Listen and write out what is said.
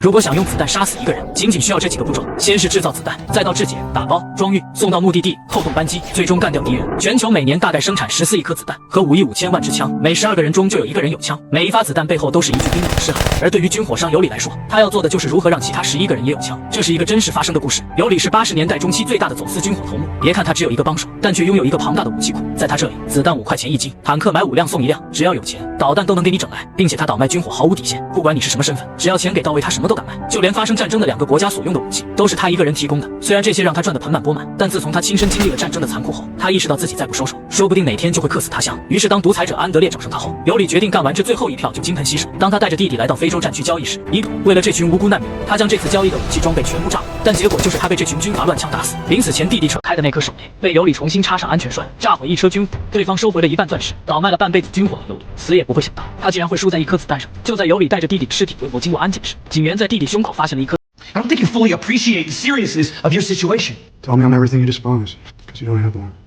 如果想用子弹杀死一个人，仅仅需要这几个步骤：先是制造子弹，再到制解、打包、装运、送到目的地、扣动扳机，最终干掉敌人。全球每年大概生产14亿颗子弹和5亿5千万支枪，每12个人中就有1个人有枪。每一发子弹背后都是一具冰冷的尸骸。而对于军火商尤里来说，他要做的就是如何让其他11个人也有枪。这是一个真实发生的故事。尤里是80年代中期最大的走私军火头目。别看他只有一个帮手，但却拥有一个庞大的武器库。在他这里，子弹5块钱一斤，坦克买5辆送1辆，只要有钱，导弹都能给你整来。并且他倒卖军火毫无底线，不管你是什么身份，只要钱给到位，他什么都敢卖。就连发生战争的2个国家所用的武器，都是他一个人提供的。虽然这些让他赚得盆满钵满，但自从他亲身经历了战争的残酷后，他意识到自己再不收手，说不定哪天就会客死他乡。于是当独裁者安德烈找上他后，尤里决定干完这最后一票就金盆洗手。当他带着弟弟来到非洲战区交易时，为了这群无辜难民，他将这次交易的武器装备全部炸了。但结果就是他被这群军阀乱枪打死。临死前弟弟扯开的那颗手链被尤里重新插上安全栓，炸毁1车军火，对方收回了1半钻石，倒卖了半辈子军火的尤里，死也不会想到他竟然会输在1颗子弹上。就在尤里带着弟弟的尸体回国经过安检时，警员在弟弟胸口发现了1颗。I don't think you fully appreciate the seriousness of your situation. Tell me I'm everything you despise, because you don't have one.